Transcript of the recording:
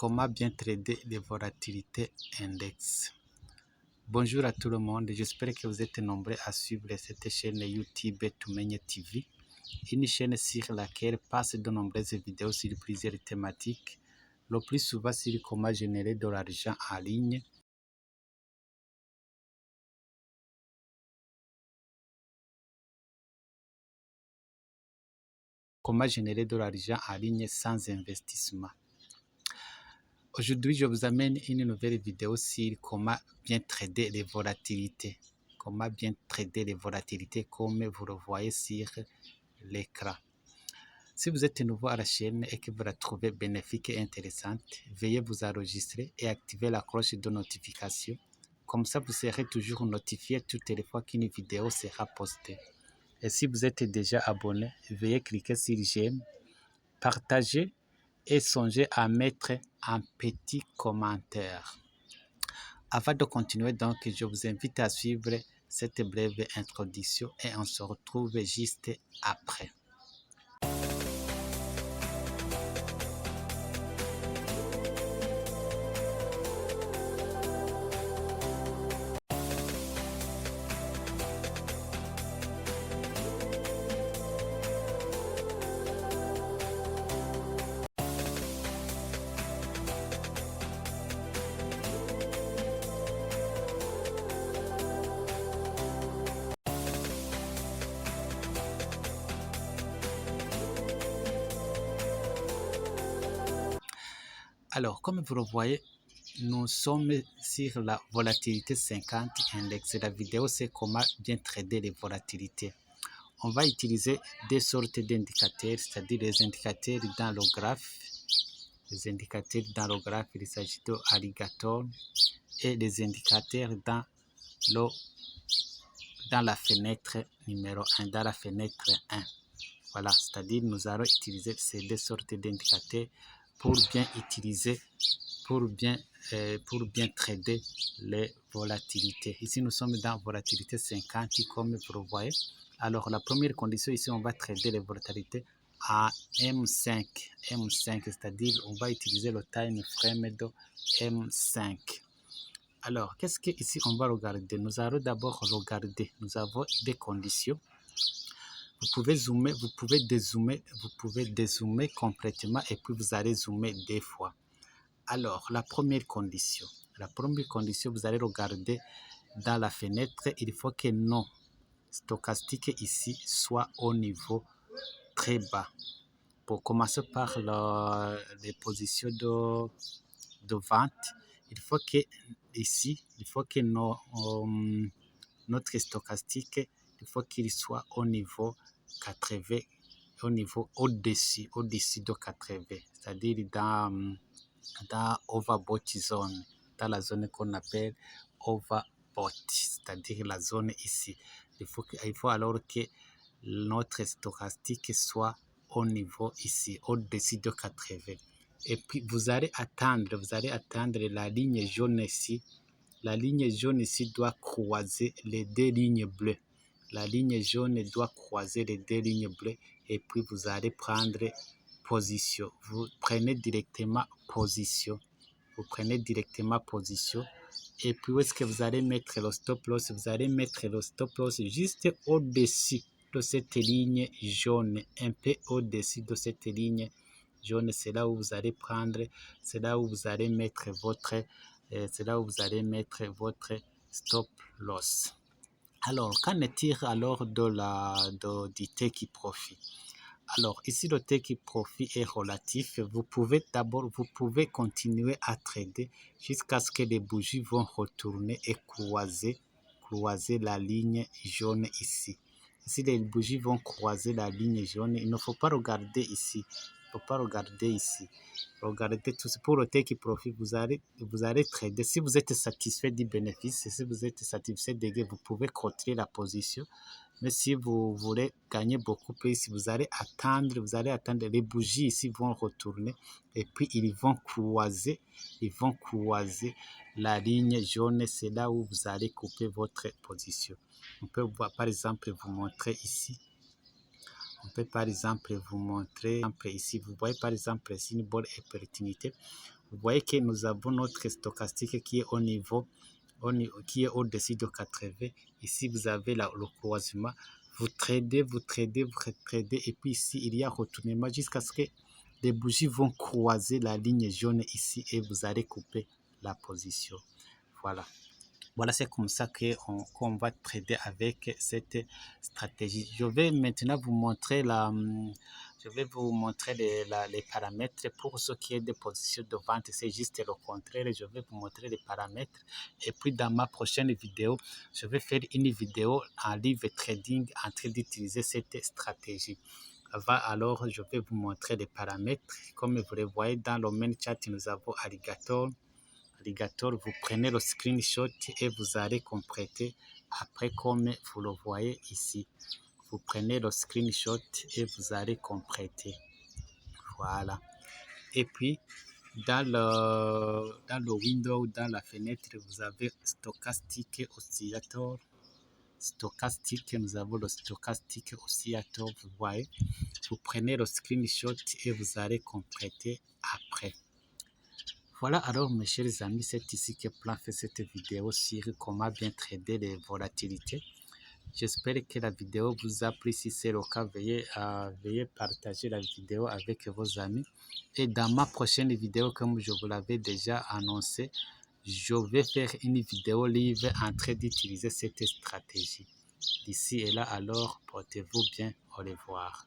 Comment bien trader les volatilités index. Bonjour à tout le monde, j'espère que vous êtes nombreux à suivre cette chaîne YouTube Tumenye TV, une chaîne sur laquelle passent de nombreuses vidéos sur plusieurs thématiques, le plus souvent sur comment générer de l'argent en ligne, sans investissement. Aujourd'hui, je vous amène une nouvelle vidéo sur comment bien trader les volatilités. Comment bien trader les volatilités comme vous le voyez sur l'écran. Si vous êtes nouveau à la chaîne et que vous la trouvez bénéfique et intéressante, veuillez vous enregistrer et activer la cloche de notification. Comme ça, vous serez toujours notifié toutes les fois qu'une vidéo sera postée. Et si vous êtes déjà abonné, veuillez cliquer sur j'aime, partager et songez à mettre un petit commentaire. Avant de continuer, donc, je vous invite à suivre cette brève introduction et on se retrouve juste après. Alors, comme vous le voyez, nous sommes sur la volatilité 50 index. La vidéo, c'est comment bien trader les volatilités. On va utiliser des sortes d'indicateurs, c'est-à-dire les indicateurs dans le graphe. Les indicateurs dans le graphe, il s'agit d'alligator et les indicateurs dans la fenêtre numéro 1, dans la fenêtre 1. Voilà, c'est-à-dire nous allons utiliser ces deux sortes d'indicateurs pour bien trader les volatilités. Ici, nous sommes dans volatilité 50, comme vous le voyez. Alors, la première condition, ici, on va trader les volatilités à M5, c'est-à-dire on va utiliser le time frame de M5. Alors, qu'est-ce que ici on va regarder? Nous allons d'abord regarder, nous avons des conditions. Vous pouvez zoomer, vous pouvez dézoomer complètement et puis vous allez zoomer deux fois. Alors, la première condition, vous allez regarder dans la fenêtre, il faut que nos stochastiques ici soient au niveau très bas. Pour commencer par les positions de vente, il faut que ici, notre stochastique, il faut qu'il soit au niveau 80, au-dessus de 80, c'est-à-dire dans overbought zone, dans la zone qu'on appelle overbought, c'est-à-dire la zone ici. Il faut alors que notre stochastique soit au niveau ici, au-dessus de 80. Et puis vous allez attendre la ligne jaune ici. La ligne jaune ici doit croiser les deux lignes bleues. La ligne jaune doit croiser les deux lignes bleues et puis vous allez prendre position. Vous prenez directement position. Et puis où est-ce que vous allez mettre le stop loss? Vous allez mettre le stop loss juste au-dessus de cette ligne jaune, un peu au-dessus de cette ligne jaune. C'est là où vous allez prendre, c'est là où vous allez mettre votre stop loss. Alors, qu'en est-il alors du take profit? Alors, ici, le take profit est relatif. Vous pouvez continuer à trader jusqu'à ce que les bougies vont retourner et croiser la ligne jaune ici. Si les bougies vont croiser la ligne jaune, il ne faut pas regarder ici. Regardez tout pour le take profit, vous allez trader. Si vous êtes satisfait du bénéfice, si vous êtes satisfait des gains, vous pouvez continuer la position. Mais si vous voulez gagner beaucoup plus, vous allez attendre, les bougies ici vont retourner et puis ils vont croiser la ligne jaune. C'est là où vous allez couper votre position. On peut voir par exemple vous montrer ici. Ici, vous voyez par exemple ici une bonne opportunité. Vous voyez que nous avons notre stochastique qui est au niveau, qui est au-dessus de 80. Ici, vous avez le croisement. Vous tradez, et puis ici, il y a retournement jusqu'à ce que les bougies vont croiser la ligne jaune ici et vous allez couper la position. Voilà. Voilà, c'est comme ça qu'on va trader avec cette stratégie. Je vais maintenant vous montrer les paramètres. Pour ce qui est des positions de vente, c'est juste le contraire. Je vais vous montrer les paramètres. Et puis, dans ma prochaine vidéo, je vais faire une vidéo en live trading en train d'utiliser cette stratégie. Alors, je vais vous montrer les paramètres. Comme vous le voyez dans le main chat, nous avons Alligator. Vous prenez le screenshot et vous allez compléter après comme vous le voyez ici. Vous prenez le screenshot et vous allez compléter. Voilà. Et puis, dans le window, dans la fenêtre, vous avez stochastique oscillator. Nous avons le stochastique oscillator, vous voyez. Vous prenez le screenshot et vous allez compléter après. Voilà, alors mes chers amis, c'est ici que Plan fait cette vidéo sur comment bien trader les volatilités. J'espère que la vidéo vous a plu. Si c'est le cas, veuillez partager la vidéo avec vos amis. Et dans ma prochaine vidéo, comme je vous l'avais déjà annoncé, je vais faire une vidéo live en train d'utiliser cette stratégie. D'ici et là, alors, portez-vous bien. Au revoir.